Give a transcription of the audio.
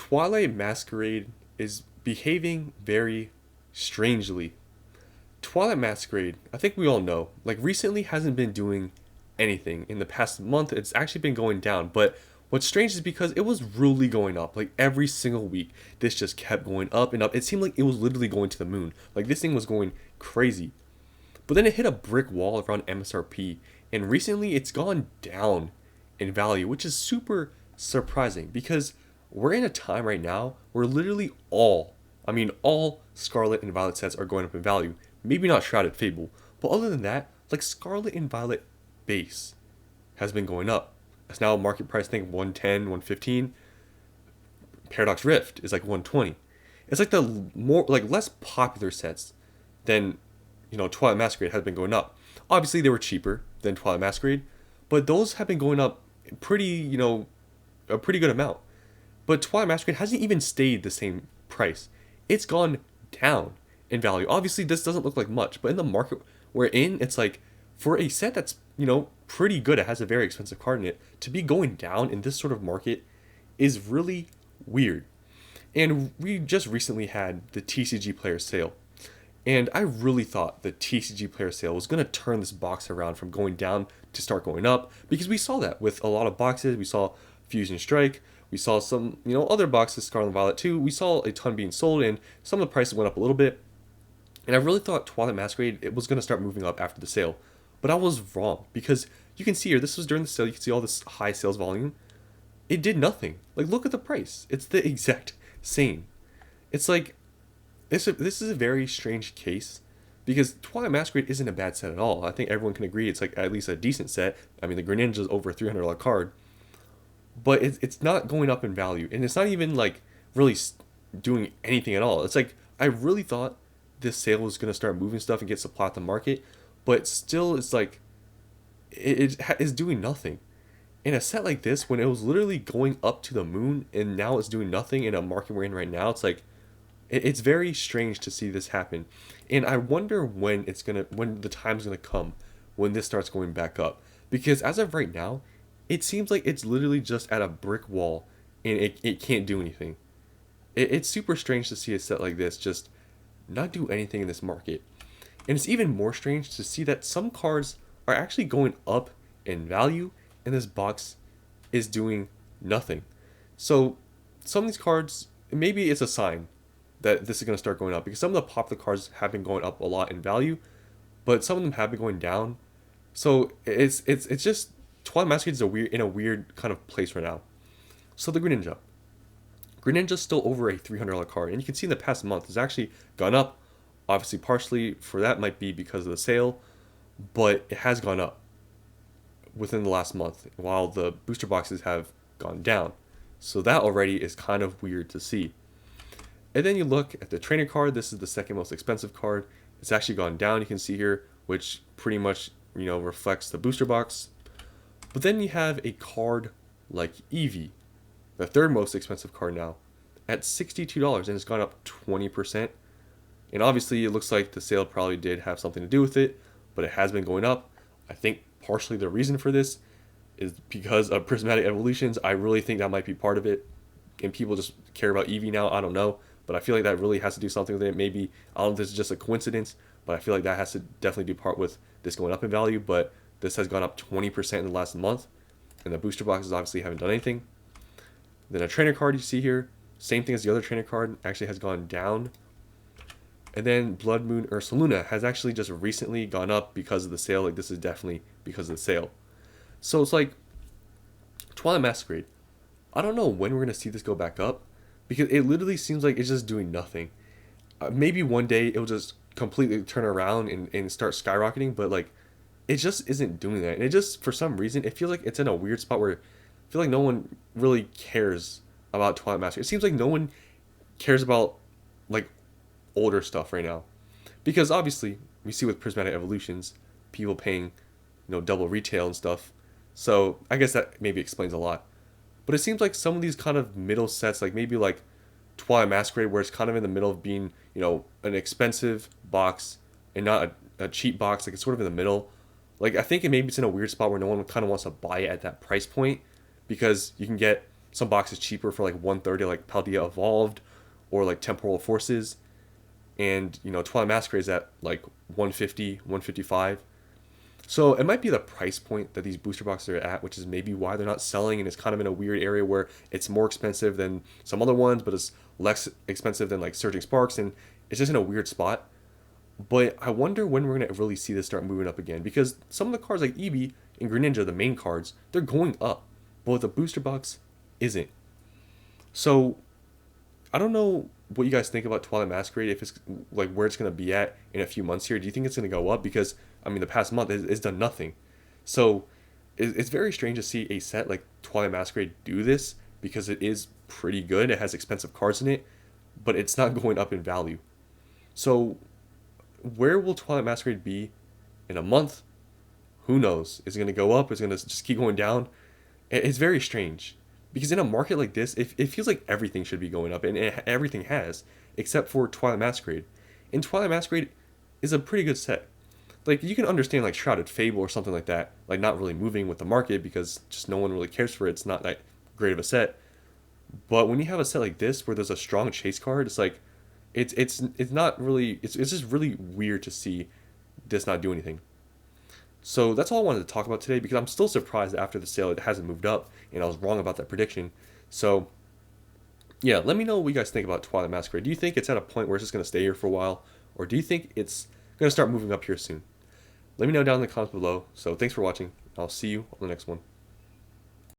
Twilight Masquerade is behaving very strangely. Twilight Masquerade, I think we all know, like recently hasn't been doing anything. In the past month, it's actually been going down. But what's strange is because it was really going up. Like every single week, this just kept going up and up. It seemed like it was literally going to the moon. Like this thing was going crazy. But then it hit a brick wall around MSRP, and recently it's gone down in value, which is super surprising because we're in a time right now where literally all Scarlet and Violet sets are going up in value. Maybe not Shrouded Fable, but other than that, like Scarlet and Violet base has been going up. It's now market price, I think 110, 115. Paradox Rift is like 120. It's like the more like less popular sets than Twilight Masquerade has been going up. Obviously they were cheaper than Twilight Masquerade, but those have been going up pretty, a pretty good amount. But Twilight Masquerade hasn't even stayed the same price. It's gone down in value. Obviously this doesn't look like much, but in the market we're in, it's like for a set that's, pretty good, it has a very expensive card in it, to be going down in this sort of market is really weird. And we just recently had the TCG player sale. And I really thought the TCG player sale was going to turn this box around from going down to start going up, because we saw that with a lot of boxes. We saw Fusion Strike, we saw some, other boxes, Scarlet and Violet too. We saw a ton being sold, and some of the prices went up a little bit. And I really thought Twilight Masquerade, it was going to start moving up after the sale. But I was wrong, because you can see here, this was during the sale, you can see all this high sales volume. It did nothing. Like, look at the price. It's the exact same. It's like, this is a very strange case, because Twilight Masquerade isn't a bad set at all. I think everyone can agree it's like at least a decent set. I mean, the Greninja is over a $300 card. But it's not going up in value, and it's not even like really doing anything at all. It's like, I really thought this sale was going to start moving stuff and get supply at the market, but still it's like it is doing nothing. In a set like this, when it was literally going up to the moon and now it's doing nothing in a market we're in right now, it's like it's very strange to see this happen. And I wonder when the time's gonna come when this starts going back up, because as of right now it seems like it's literally just at a brick wall and it can't do anything. It's super strange to see a set like this just not do anything in this market. And it's even more strange to see that some cards are actually going up in value and this box is doing nothing. So some of these cards, maybe it's a sign that this is going to start going up, because some of the popular cards have been going up a lot in value, but some of them have been going down. So it's just Twilight Masquerade is in a weird kind of place right now. So the Greninja. Greninja's still over a $300 card, and you can see in the past month it's actually gone up. Obviously, partially for that might be because of the sale, but it has gone up within the last month, while the booster boxes have gone down. So that already is kind of weird to see. And then you look at the trainer card. This is the second most expensive card. It's actually gone down, you can see here, which pretty much, reflects the booster box. But then you have a card like Eevee, the third most expensive card now, at $62, and it's gone up 20%. And obviously it looks like the sale probably did have something to do with it, but it has been going up. I think partially the reason for this is because of Prismatic Evolutions. I really think that might be part of it, and people just care about Eevee now. I don't know, but I feel like that really has to do something with it. Maybe, I don't know if this is just a coincidence, but I feel like that has to definitely do part with this going up in value. But this has gone up 20% in the last month, and the booster boxes obviously haven't done anything. Then a trainer card you see here, same thing as the other trainer card, actually has gone down. And then Blood Moon Ursaluna has actually just recently gone up because of the sale. Like, this is definitely because of the sale. So it's like Twilight Masquerade, I don't know when we're going to see this go back up, because it literally seems like it's just doing nothing. Maybe one day it'll just completely turn around and start skyrocketing, but like it just isn't doing that. And it just, for some reason, it feels like it's in a weird spot where I feel like no one really cares about Twilight Masquerade. It seems like no one cares about like older stuff right now, because obviously we see with Prismatic Evolutions people paying double retail and stuff, so I guess that maybe explains a lot. But it seems like some of these kind of middle sets, like maybe like Twilight Masquerade, where it's kind of in the middle of being an expensive box and not a cheap box, like it's sort of in the middle. Like, I think maybe it's in a weird spot where no one kind of wants to buy it at that price point, because you can get some boxes cheaper for like 130, like Paldea Evolved or like Temporal Forces. And, Twilight Masquerade is at like 150, 155. So it might be the price point that these booster boxes are at, which is maybe why they're not selling, and it's kind of in a weird area where it's more expensive than some other ones, but it's less expensive than like Surging Sparks, and it's just in a weird spot. But I wonder when we're gonna really see this start moving up again, because some of the cards like Eevee and Greninja, the main cards, they're going up, but the booster box isn't. So I don't know what you guys think about Twilight Masquerade, if it's like where it's gonna be at in a few months here. Do you think it's gonna go up? Because I mean, the past month it's done nothing. So it's very strange to see a set like Twilight Masquerade do this, because it is pretty good. It has expensive cards in it, but it's not going up in value. So where will Twilight Masquerade be in a month? Who knows? Is it going to go up? Is it going to just keep going down? It's very strange, because in a market like this, it feels like everything should be going up, and everything has, except for Twilight Masquerade. And Twilight Masquerade is a pretty good set. Like, you can understand like Shrouded Fable or something like that, like not really moving with the market because just no one really cares for it. It's not that great of a set. But when you have a set like this where there's a strong chase card, it's like it's not really, it's just really weird to see this not do anything. So that's all I wanted to talk about today, because I'm still surprised that after the sale it hasn't moved up, and I was wrong about that prediction. So yeah, let me know what you guys think about Twilight Masquerade. Do you think it's at a point where it's just going to stay here for a while, or do you think it's going to start moving up here soon? Let me know down in the comments below. So thanks for watching. I'll see you on the next one.